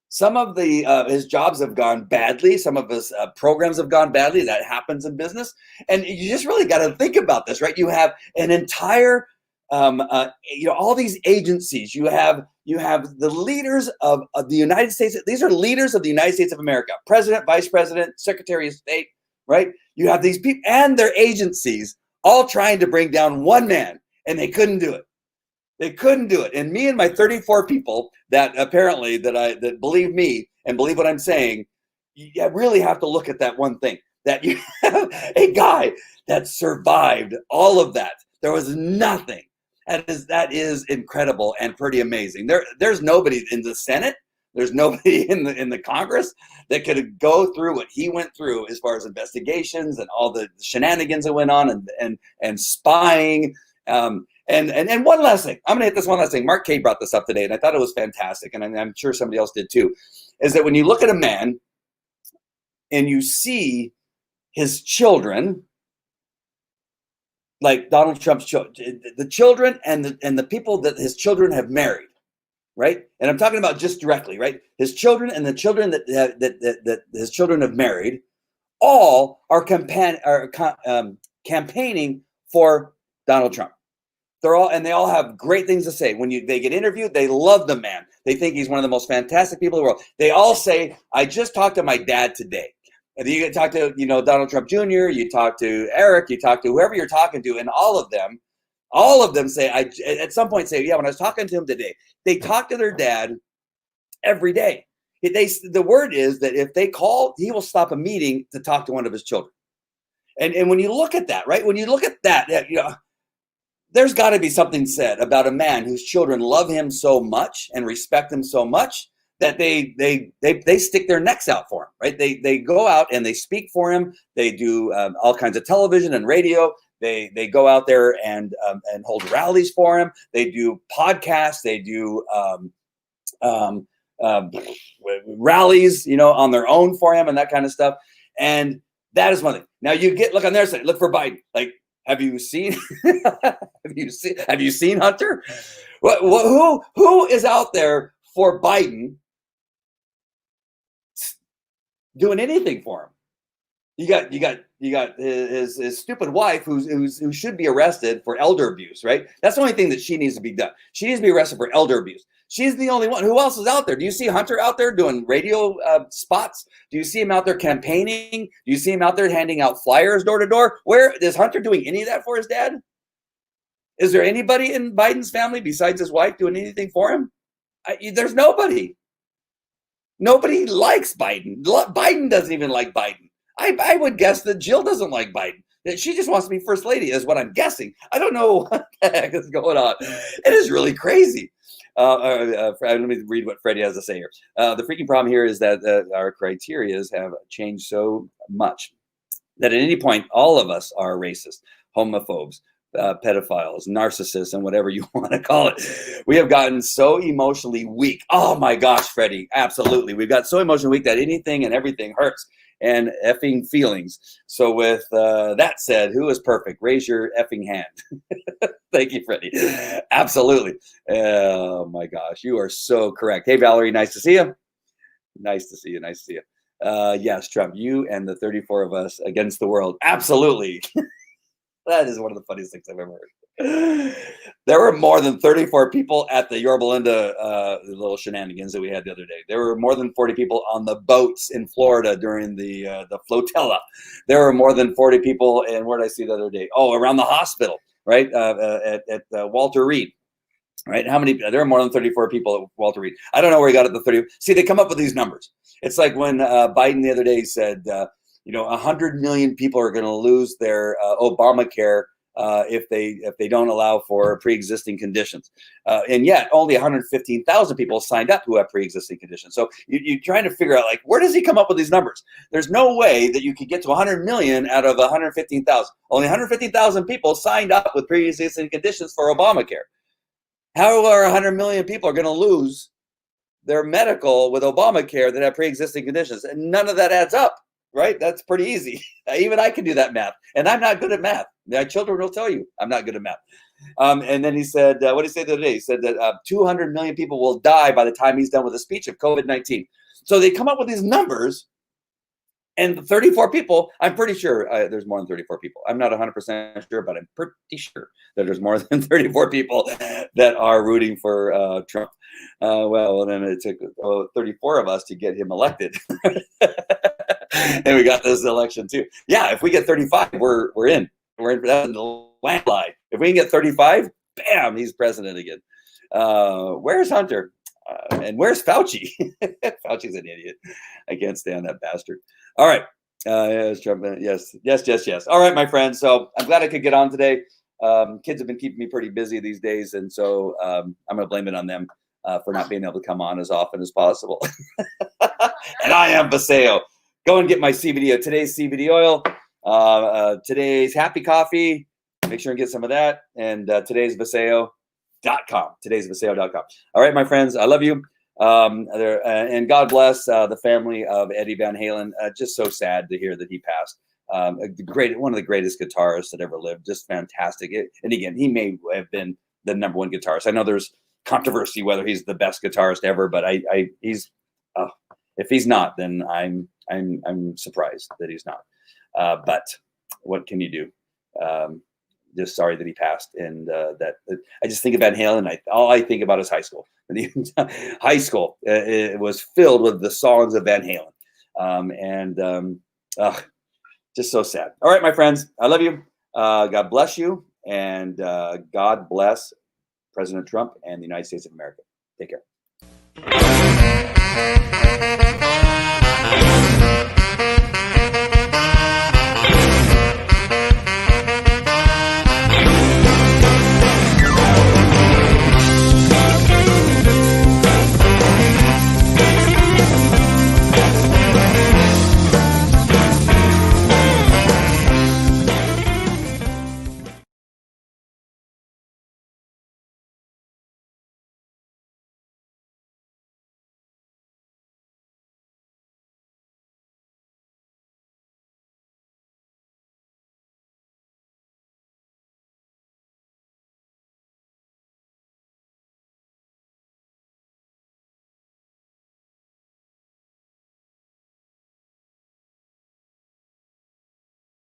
Some of his jobs have gone badly. Some of his programs have gone badly. That happens in business, and you just really got to think about this, right? You have an entire, all these agencies. You have the leaders of the United States. These are leaders of the United States of America: President, Vice President, Secretary of State. Right? You have these people and their agencies all trying to bring down one man, and they couldn't do it. They couldn't do it. And me and my 34 people that apparently that believe me and believe what I'm saying, you really have to look at that one thing, that you have a guy that survived all of that. There was nothing. That is incredible and pretty amazing. There's nobody in the Senate. There's nobody in the Congress that could go through what he went through as far as investigations and all the shenanigans that went on and spying. And one last thing, I'm going to hit this one last thing. Mark Kay brought this up today, and I thought it was fantastic, and I'm sure somebody else did too, is that when you look at a man and you see his children, like Donald Trump's children, the children and the people that his children have married, right? And I'm talking about just directly, right? His children and the children that his children have married, all are campaigning for Donald Trump. They all have great things to say. When they get interviewed, they love the man. They think he's one of the most fantastic people in the world. They all say, "I just talked to my dad today." And you talk to, Donald Trump Jr., you talk to Eric, you talk to whoever you're talking to, and all of them say, at some point say, yeah, when I was talking to him today, they talk to their dad every day. The word is that if they call, he will stop a meeting to talk to one of his children. And when you look at that, right, when you look at that, there's got to be something said about a man whose children love him so much and respect him so much that they stick their necks out for him, right? They go out and they speak for him. They do all kinds of television and radio. They go out there and hold rallies for him. They do podcasts. They do rallies, on their own for him and that kind of stuff. And that is one thing. Now you look on their side, look for Biden. Like, have you seen Hunter? Who is out there for Biden doing anything for him? You got his stupid wife who should be arrested for elder abuse, right? That's the only thing that she needs to be done. She needs to be arrested for elder abuse. She's the only one. Who else is out there? Do you see Hunter out there doing radio spots? Do you see him out there campaigning? Do you see him out there handing out flyers door to door? Where is Hunter doing any of that for his dad? Is there anybody in Biden's family besides his wife doing anything for him? There's nobody. Nobody likes Biden. Biden doesn't even like Biden. I would guess that Jill doesn't like Biden. That she just wants to be first lady is what I'm guessing. I don't know what the heck is going on. It is really crazy. Let me read what Freddie has to say here. The freaking problem here is that our criteria have changed so much that at any point, all of us are racist, homophobes, pedophiles, narcissists, and whatever you want to call it. We have gotten so emotionally weak. Oh my gosh, Freddie, absolutely. We've got so emotionally weak that anything and everything hurts and effing feelings. So with that said, who is perfect? Raise your effing hand. Thank you, Freddie. Absolutely. Oh my gosh, you are so correct. Hey, Valerie, nice to see you. Nice to see you. Nice to see you. Yes, Trump, you and the 34 of us against the world. Absolutely. That is one of the funniest things I've ever heard. There were more than 34 people at the Yorba Linda little shenanigans that we had the other day. There were more than 40 people on the boats in Florida during the flotilla. There were more than 40 people, and where did I see the other day? Oh, around the hospital, right? At Walter Reed. Right? How many? There are more than 34 people at Walter Reed. I don't know where he got it, the 30. See, they come up with these numbers. It's like when Biden the other day said, 100 million people are going to lose their Obamacare if they don't allow for pre-existing conditions. And yet only 115,000 people signed up who have pre-existing conditions. So you're trying to figure out, like, where does he come up with these numbers? There's no way that you could get to 100 million out of 115,000. Only 115,000 people signed up with pre-existing conditions for Obamacare. How are 100 million people are going to lose their medical with Obamacare that have pre-existing conditions? And none of that adds up, right? That's pretty easy. Even I can do that math, and I'm not good at math. My children will tell you I'm not good at math. And then he said, what did he say the other day? He said that 200 million people will die by the time he's done with the speech of COVID-19. So they come up with these numbers, and 34 people, I'm pretty sure there's more than 34 people. I'm not 100% sure, but I'm pretty sure that there's more than 34 people that are rooting for Trump. Well, then it took 34 of us to get him elected. And we got this election too. Yeah, if we get 35, we're in. We're in for that in the landslide. If we can get 35, bam, he's president again. Where's Hunter? And where's Fauci? Fauci's an idiot. I can't stand that bastard. All right. Yes, Trump. Yes. All right, my friends. So I'm glad I could get on today. Kids have been keeping me pretty busy these days, and so I'm going to blame it on them for not being able to come on as often as possible. And I am Vaseo. Go and get my CBD. Today's CBD oil. Today's Happy Coffee. Make sure and get some of that. And today's Vaseo.com. Today's Vaseo.com. All right, my friends. I love you. And God bless the family of Eddie Van Halen. Just so sad to hear that he passed. One of the greatest guitarists that ever lived. Just fantastic. And again, he may have been the number one guitarist. I know there's controversy whether he's the best guitarist ever, but he's. If he's not, then I'm surprised that he's not. But what can you do? Just sorry that he passed, and that I just think of Van Halen. All I think about is high school. High school it was filled with the songs of Van Halen, Ugh, just so sad. All right, my friends, I love you. God bless you, and God bless President Trump and the United States of America. Take care.